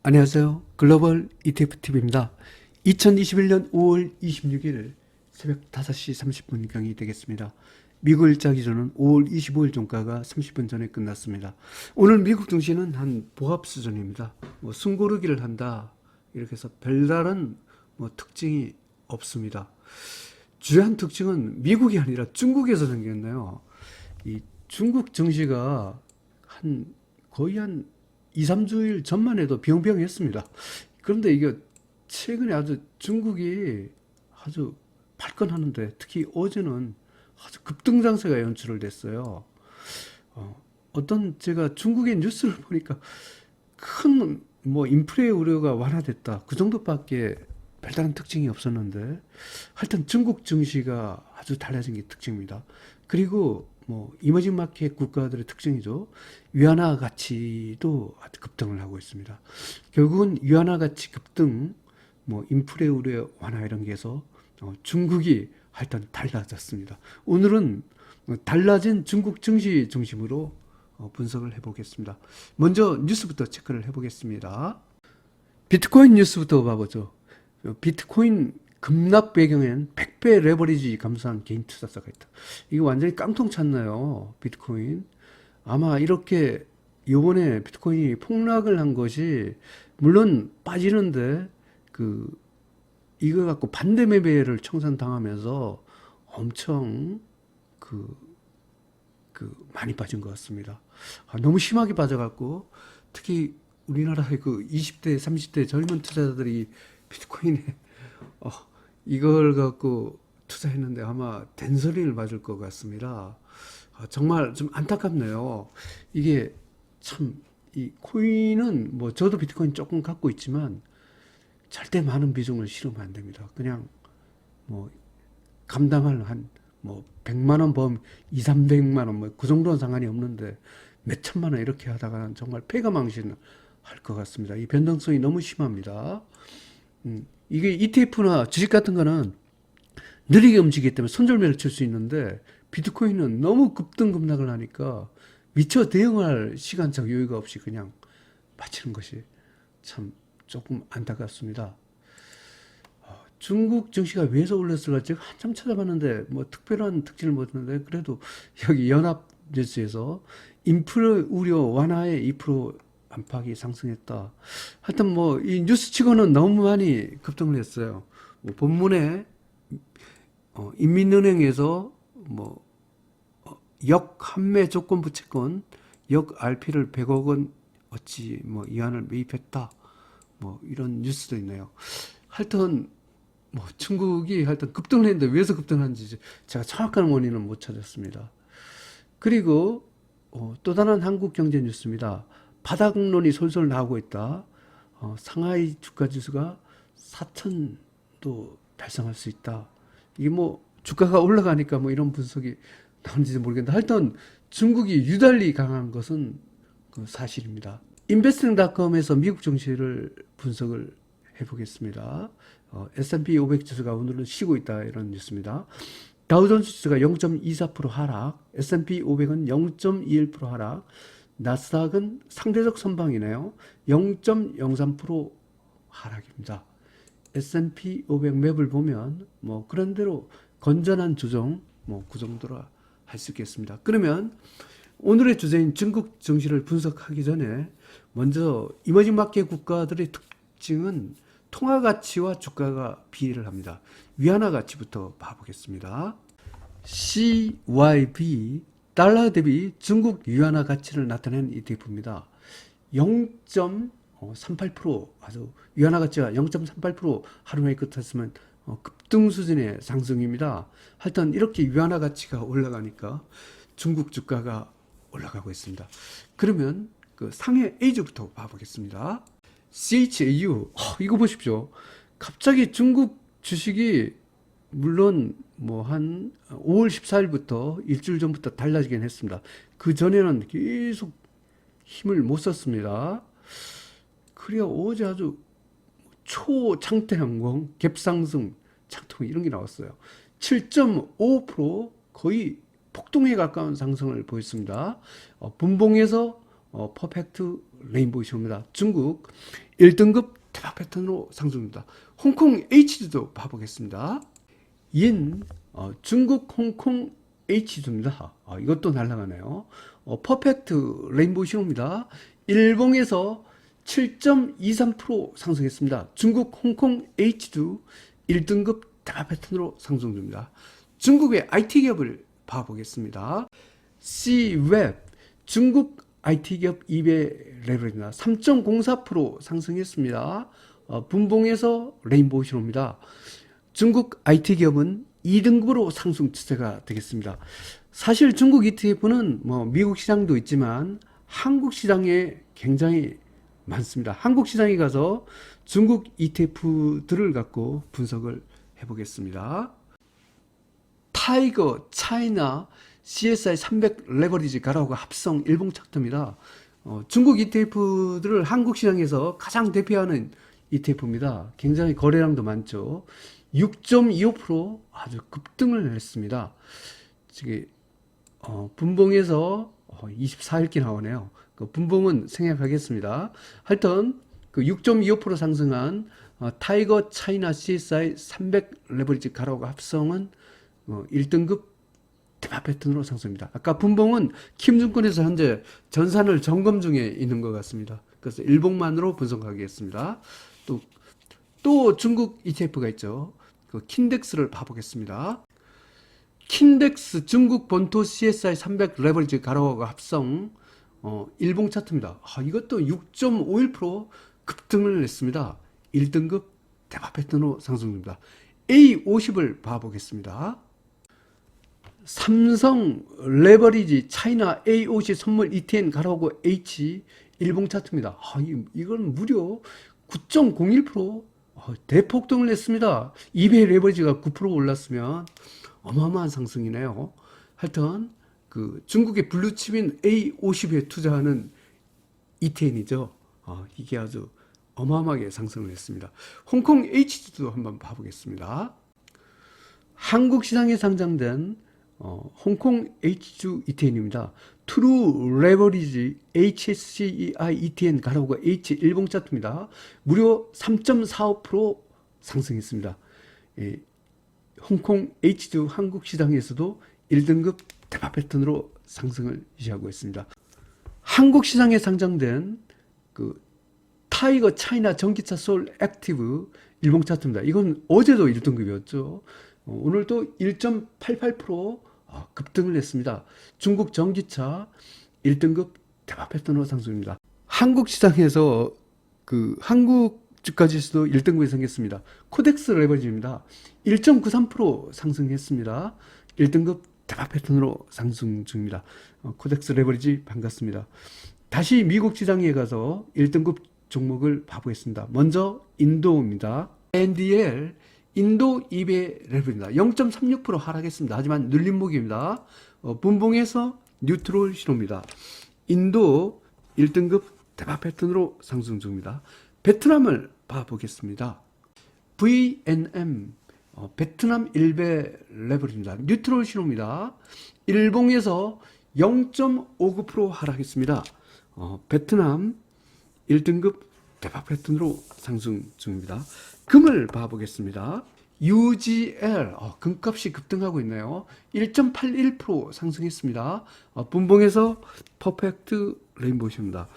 안녕하세요. 글로벌 ETFTV입니다. 2021년 5월 26일 새벽 5시 30분경이 되겠습니다. 미국 일자 기준은 5월 25일 종가가 30분 전에 끝났습니다. 오늘 미국 증시는 한 보합 수준입니다. 숨고르기를 한다 이렇게 해서 별다른 특징이 없습니다. 주요한 특징은 미국이 아니라 중국에서 생겼네요. 이 중국 증시가 거의 한 2, 3주일 전만 해도 병병했습니다. 그런데 이게 최근에 아주 중국이 아주 발끈하는데 특히 어제는 아주 급등장세가 연출을 됐어요. 어떤 제가 중국의 뉴스를 보니까 큰 인플레 우려가 완화됐다. 그 정도밖에 별다른 특징이 없었는데 하여튼 중국 증시가 아주 달라진 게 특징입니다. 그리고 이머징 마켓 국가들의 특징이죠. 위안화 가치도 아주 급등을 하고 있습니다. 결국은 위안화 가치 급등, 인플레 우려 완화 이런 게 해서 중국이 하여튼 달라졌습니다. 오늘은 달라진 중국 증시 중심으로 분석을 해보겠습니다. 먼저 뉴스부터 체크를 해보겠습니다. 비트코인 뉴스부터 봐보죠. 비트코인 급락 배경엔 100배 레버리지 감소한 개인 투자자가 있다. 이거 완전히 깡통 찼나요? 비트코인. 아마 이렇게 요번에 비트코인이 폭락을 한 것이 물론 빠지는데 이거 갖고 반대 매매를 청산당하면서 엄청 많이 빠진 것 같습니다. 너무 심하게 빠져갖고 특히 우리나라의 20대, 30대 젊은 투자자들이 비트코인에 이걸 갖고 투자했는데 아마 된소리를 맞을 것 같습니다. 정말 좀 안타깝네요. 이게 참, 이 코인은 저도 비트코인 조금 갖고 있지만 절대 많은 비중을 실으면 안 됩니다. 그냥 감당할 100만 원 범, 2, 300만 원, 그 정도는 상관이 없는데 몇 천만 원 이렇게 하다가는 정말 폐가망신 할 것 같습니다. 이 변동성이 너무 심합니다. 이게 ETF나 주식 같은 거는 느리게 움직이기 때문에 손절매를 칠 수 있는데 비트코인은 너무 급등급락을 하니까 미처 대응할 시간적 여유가 없이 그냥 마치는 것이 참 조금 안타깝습니다. 중국 증시가 왜서 올랐을까 제가 한참 찾아봤는데 특별한 특징을 못 봤는데 그래도 여기 연합뉴스에서 인플레 우려 완화에 2% 안팎이 상승했다. 하여튼 이 뉴스 치고는 너무 많이 급등을 했어요. 본문에 인민은행에서 역환매 조건부 채권 역 RP를 100억 원 어치 이안을 매입했다. 이런 뉴스도 있네요. 하여튼 중국이 하여튼 급등을 했는데 왜서 급등한지 제가 정확한 원인은 못 찾았습니다. 그리고 또 다른 한국 경제 뉴스입니다. 바닥론이 솔솔 나오고 있다. 상하이 주가 지수가 4,000도 달성할 수 있다. 이게 주가가 올라가니까 이런 분석이 나오는지 모르겠는데 하여튼 중국이 유달리 강한 것은 사실입니다. 인베스팅닷컴에서 미국 증시를 분석을 해보겠습니다. S&P 500 지수가 오늘은 쉬고 있다 이런 뉴스입니다. 다우존스 지수가 0.24% 하락, S&P 500은 0.21% 하락, 나스닥은 상대적 선방이네요. 0.03% 하락입니다. S&P 500 맵을 보면 그런대로 건전한 조정 그 정도라 할 수 있겠습니다. 그러면 오늘의 주제인 중국 증시를 분석하기 전에 먼저 이머징 마켓 국가들의 특징은 통화 가치와 주가가 비례를 합니다. 위안화 가치부터 봐보겠습니다. CYB 달러 대비 중국 위안화 가치를 나타낸 ETF입니다. 0.38% 아주 위안화 가치가 0.38% 하루 만에 끝났으면 급등 수준의 상승입니다. 하여튼 이렇게 위안화 가치가 올라가니까 중국 주가가 올라가고 있습니다. 그러면 상해 A주부터 봐보겠습니다. CHAU 이거 보십시오. 갑자기 중국 주식이 물론 한 5월 14일부터 일주일 전부터 달라지긴 했습니다. 그 전에는 계속 힘을 못 썼습니다. 그래야 어제 아주 초창대항공 갭상승 창통 이런 게 나왔어요. 7.5% 거의 폭등에 가까운 상승을 보였습니다. 분봉에서 퍼펙트 레인보우쇼입니다. 중국 1등급 대박 패턴으로 상승입니다. 홍콩 H주도 봐보겠습니다. 중국 홍콩 H주입니다. 이것도 날아가네요. 퍼펙트 레인보우 신호입니다. 일봉에서 7.23% 상승했습니다. 중국 홍콩 H주 1등급 대박 패턴으로 상승 중입니다. 중국의 IT 기업을 봐보겠습니다. C웹 중국 IT 기업 2배 레벨입니다. 3.04% 상승했습니다. 분봉에서 레인보우 신호입니다. 중국 IT 기업은 2등급으로 상승 추세가 되겠습니다. 사실 중국 ETF는 미국 시장도 있지만 한국 시장에 굉장히 많습니다. 한국 시장에 가서 중국 ETF들을 갖고 분석을 해보겠습니다. 타이거 차이나 CSI 300 레버리지 가라오가 합성 일봉 차트입니다. 중국 ETF들을 한국 시장에서 가장 대표하는 ETF입니다. 굉장히 거래량도 많죠. 6.25% 아주 급등을 했습니다. 지금 분봉에서 24일기 나오네요. 그 분봉은 생략하겠습니다. 하여튼 그 6.25% 상승한 타이거 차이나 CSI 300 레버리지 가라오가 합성은 1등급 대박 패턴으로 상승입니다. 아까 분봉은 킴증권에서 현재 전산을 점검 중에 있는 것 같습니다. 그래서 일봉만으로 분석하겠습니다. 또 중국 ETF가 있죠. 그 킨덱스를 봐보겠습니다. 킨덱스 중국 본토 CSI 300 레버리지 가라오가 합성 일봉 차트입니다. 이것도 6.51% 급등을 했습니다. 1등급 대박 패턴으로 상승 중입니다. A50을 봐보겠습니다. 삼성 레버리지 차이나 A50 선물 ETN 가라오고 H 일봉 차트입니다. 이건 무려 9.01% 대폭등을 했습니다. 이베이 레버리지가 9% 올랐으면 어마어마한 상승이네요. 하여튼 그 중국의 블루칩인 A50에 투자하는 ETN이죠. 이게 아주 어마어마하게 상승을 했습니다. 홍콩 H주도 한번 봐보겠습니다. 한국 시장에 상장된 홍콩 H주 ETN입니다. 트루 레버리지 HSCEI ETN 가라오가 H 일봉 차트입니다. 무려 3.45% 상승했습니다. 홍콩 H주 한국 시장에서도 1등급 대박 패턴으로 상승을 유지하고 있습니다. 한국 시장에 상장된 그 타이거 차이나 전기차 솔 액티브 일봉 차트입니다. 이건 어제도 1등급이었죠. 오늘도 1.88% 급등을 했습니다. 중국 전기차 1등급 대박 패턴으로 상승입니다. 한국 시장에서 그 한국 주가 지수도 1등급이 생겼습니다. 코덱스 레버리지입니다. 1.93% 상승했습니다. 1등급 대박 패턴으로 상승 중입니다. 코덱스 레버리지 반갑습니다. 다시 미국 시장에 가서 1등급 종목을 봐보겠습니다. 먼저 인도입니다. NDL 인도 2배 레벨입니다. 0.36% 하락했습니다. 하지만 눌림목입니다. 분봉에서 뉴트럴 신호입니다. 인도 1등급 대박 패턴으로 상승 중입니다. 베트남을 봐보겠습니다. VNM 베트남 1배 레벨입니다. 뉴트럴 신호입니다. 일봉에서 0.59% 하락했습니다. 베트남 1등급 대박 패턴으로 상승 중입니다. 금을 봐보겠습니다. UGL 금값이 급등하고 있네요. 1.81% 상승했습니다. 분봉에서 퍼펙트 레인보우입니다.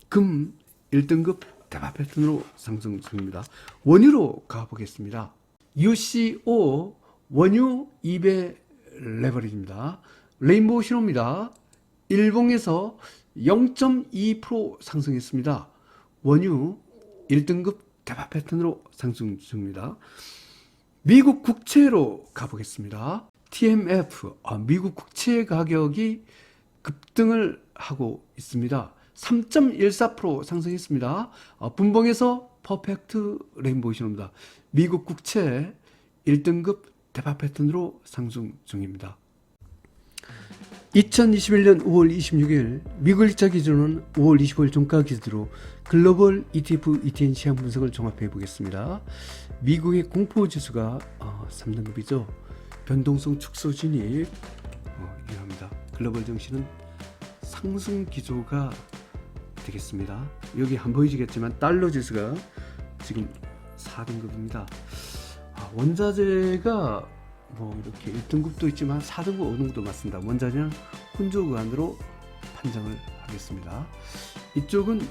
금 1등급 대박 패턴으로 상승 중입니다. 원유로 가보겠습니다. UCO 원유 2배 레버리지입니다. 레인보우 신호입니다. 일봉에서 0.2% 상승했습니다. 원유 1등급 대박 패턴으로 상승 중입니다. 미국 국채로 가보겠습니다. TMF 미국 국채 가격이 급등을 하고 있습니다. 3.14% 상승했습니다. 분봉에서 퍼펙트 레인보우 신호입니다. 미국 국채 1등급 대박 패턴으로 상승 중입니다. 2021년 5월 26일 미국 일자 기준은 5월 25일 종가 기준으로 글로벌 ETF, ETN 시장 분석을 종합해 보겠습니다. 미국의 공포지수가 3등급이죠. 변동성 축소 진입 유효합니다. 글로벌 증시는 상승 기조가 되겠습니다. 여기 안 보이시겠지만 달러 지수가 지금 4등급입니다. 원자재가 뭐 이렇게 1등급도 있지만 4등급, 5등급도 맞습니다. 원자재는 혼조구간으로 판정을 하겠습니다. 이쪽은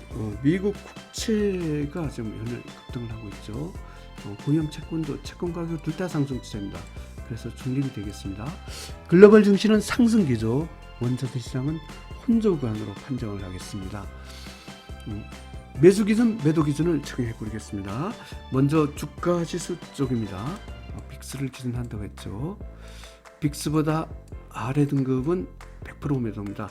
미국 국채가 지금 연일 급등을 하고 있죠. 고위험 채권도 채권 가격 둘 다 상승 추세입니다. 그래서 중립이 되겠습니다. 글로벌 증시는 상승기죠. 원자재 시장은 혼조구간으로 판정을 하겠습니다. 매수 기준, 매도 기준을 적용해 보겠습니다. 먼저 주가 지수 쪽입니다. 빅스를 기준한다고 했죠. 빅스보다 아래 등급은 100% 매도입니다.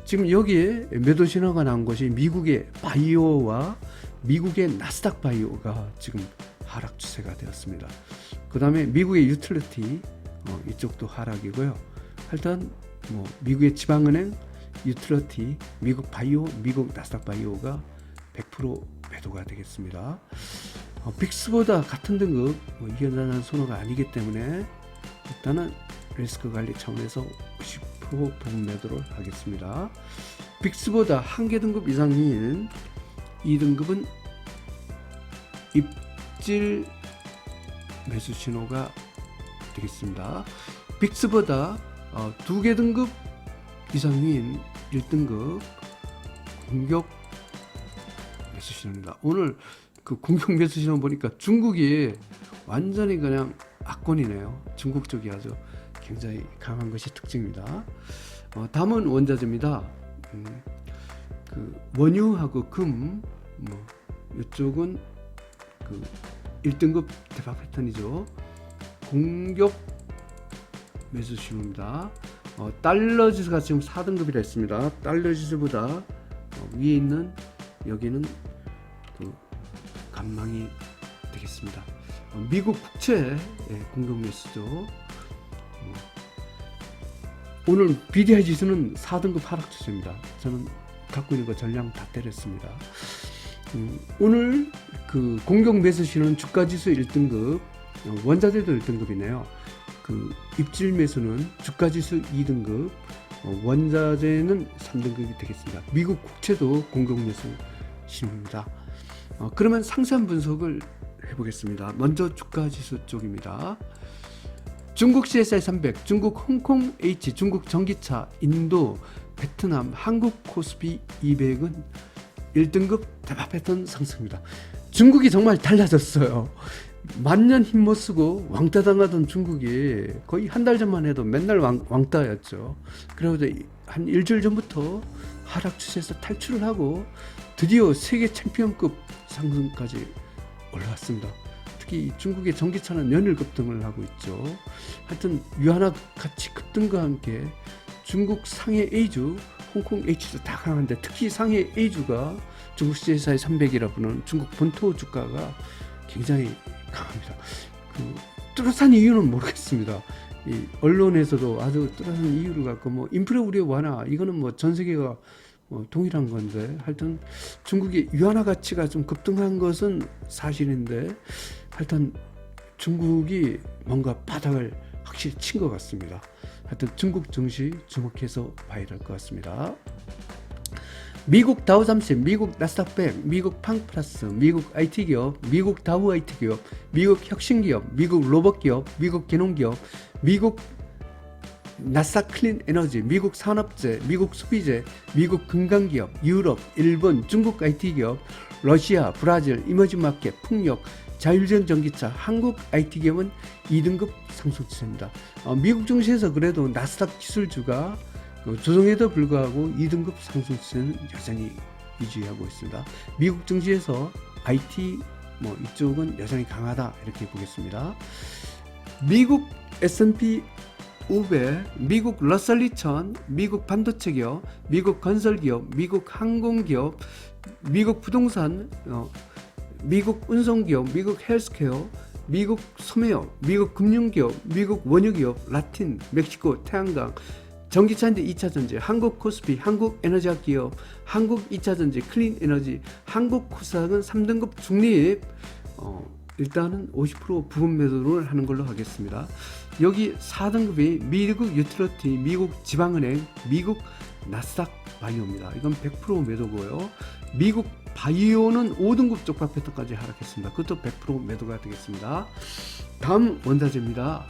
지금 여기에 매도 신호가 나온 것이 미국의 바이오와 미국의 나스닥 바이오가 지금 하락 추세가 되었습니다. 그 다음에 미국의 유틸리티 이쪽도 하락이고요. 일단 뭐 미국의 지방은행, 유틸리티, 미국 바이오, 미국 나스닥 바이오가 100% 매도가 되겠습니다. 빅스보다 같은 등급 이견하는 선호가 아니기 때문에 일단은 리스크 관리 차원에서 50% 부분 매도를 하겠습니다. 빅스보다 한 개 등급 이상인 2등급은 입질 매수 신호가 되겠습니다. 빅스보다 두 개 등급 이상인 1등급 공격 매수 신호입니다. 오늘 그 공격 매수 신호 보니까 중국이 완전히 그냥 악권이네요. 중국 쪽이 아주 굉장히 강한 것이 특징입니다. 다음은 원자재입니다. 그 원유하고 금, 뭐 이쪽은 그 1등급 대박 패턴이죠. 공격 매수 신호입니다. 달러 지수가 지금 4등급이라 했습니다. 달러 지수보다 위에 있는 여기는 그 간망이 되겠습니다. 미국 국채 공격 매수죠. 오늘 BDI 지수는 4등급 하락 추세입니다. 저는 갖고 있는 거 전량 다 때렸습니다. 오늘 그 공격 매수 신호는 주가 지수 1등급, 원자재도 1등급이네요. 그 입질 매수는 주가 지수 2등급, 원자재는 3등급이 되겠습니다. 미국 국채도 공격 매수 신호입니다. 그러면 상세한 분석을 해보겠습니다. 먼저 주가 지수 쪽입니다. 중국 CSI 300, 중국 홍콩 H, 중국 전기차, 인도, 베트남, 한국 코스피 200은 1등급 대박 패턴 상승입니다. 중국이 정말 달라졌어요. 만년 힘 못 쓰고 왕따 당하던 중국이 거의 한 달 전만 해도 맨날 왕따였죠. 그래서 한 일주일 전부터 하락 추세에서 탈출을 하고 드디어 세계 챔피언급 상승까지 올라왔습니다. 특히 중국의 전기차는 연일 급등을 하고 있죠. 하여튼 유한화 같이 급등과 함께 중국 상해 A주, 홍콩 H주 다 강한데 특히 상해 A주가 중국 CSI 300이라 부르는 중국 본토 주가가 굉장히 강합니다. 그 뚜렷한 이유는 모르겠습니다. 이 언론에서도 아주 뚜렷한 이유를 갖고 뭐 인플레 우려 완화 이거는 뭐 전 세계가 동일한 건데 하여튼 중국의 유한화 가치가 좀 급등한 것은 사실인데 하여튼 중국이 뭔가 바닥을 확실히 친 것 같습니다. 하여튼 중국 증시 주목해서 봐야 될 것 같습니다. 미국 다우 30, 미국 나스닥 100, 미국 팡플러스, 미국 IT 기업, 미국 다우 IT 기업, 미국 혁신 기업, 미국 로봇 기업, 미국 기농 기업, 미국 나스닥 클린 에너지, 미국 산업재, 미국 소비재, 미국 금강기업, 유럽, 일본, 중국 IT 기업, 러시아, 브라질, 이머징 마켓, 풍력, 자율주행 전기차, 한국 IT 기업은 2등급 상승 추세입니다. 미국 증시에서 그래도 나스닥 지수주가 조정에도 불구하고 2등급 상승 추세는 여전히 유지하고 있습니다. 미국 증시에서 IT 이쪽은 여전히 강하다 이렇게 보겠습니다. 미국 S&P 500, 미국 러셀 2000, 미국 반도체 기업, 미국 건설 기업, 미국 항공 기업, 미국 부동산, 미국 운송 기업, 미국 헬스케어, 미국 소매업, 미국 금융기업, 미국 원유기업, 라틴, 멕시코, 태양광, 전기차인데 2차전지, 한국 코스피, 한국 에너지학 기업, 한국 2차전지, 클린 에너지, 한국 코스닥은 3등급 중립, 일단은 50% 부분 매도를 하는 걸로 하겠습니다. 여기 4등급이 미국 유틸리티, 미국 지방은행, 미국 나스닥 바이오입니다. 이건 100% 매도고요. 미국 바이오는 5등급 쪽박 패턴까지 하락했습니다. 그것도 100% 매도가 되겠습니다. 다음 원자재입니다.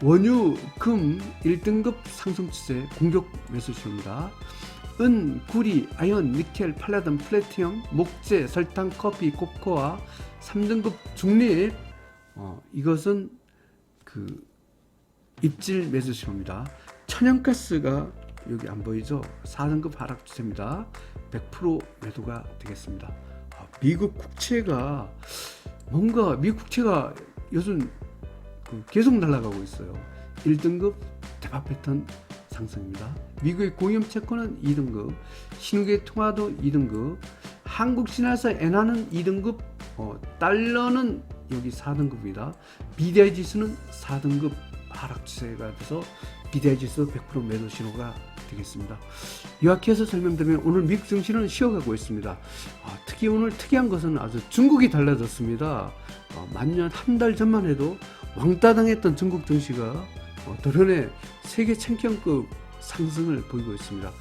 원유, 금 1등급 상승 추세 공격 매수시입니다. 은, 구리, 아연, 니켈, 팔라딘, 플래티넘, 목재, 설탕, 커피, 코코아 3등급 중립, 이것은 그 입질 매수시입니다. 천연가스가 여기 안 보이죠? 4등급 하락 추세입니다. 100% 매도가 되겠습니다. 미국 국채가 뭔가 미국 국채가 요즘 계속 날아가고 있어요. 1등급 대박 패턴 상승입니다. 미국의 공염 채권은 2등급, 신흥계 통화도 2등급, 한국 신화사 엔화는 2등급, 달러는 여기 4등급입니다. BDI 지수는 4등급 하락 추세가 돼서 BDI 지수 100% 매도 신호가 되겠습니다. 요약해서 설명드리면 오늘 미국 증시는 쉬어가고 있습니다. 특히 오늘 특이한 것은 아주 중국이 달라졌습니다. 만년 한 달 전만 해도 왕따 당했던 중국 증시가 돌연에 세계 챔피언급 상승을 보이고 있습니다.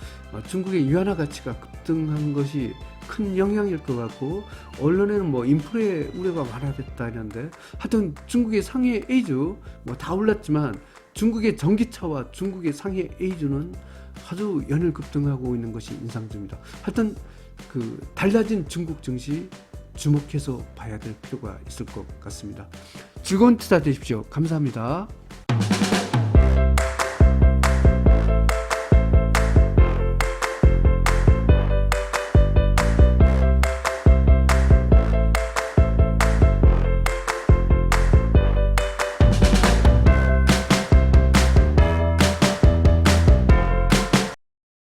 중국의 위안화 가치가 급등한 것이 큰 영향일 것 같고, 언론에는 뭐 인플레 우려가 완화됐다 하는데, 하여튼 중국의 상해 A주 뭐 다 올랐지만 중국의 전기차와 중국의 상해 A주는 아주 연일 급등하고 있는 것이 인상적입니다. 하여튼 그 달라진 중국 증시 주목해서 봐야 될 필요가 있을 것 같습니다. 즐거운 투자 되십시오. 감사합니다.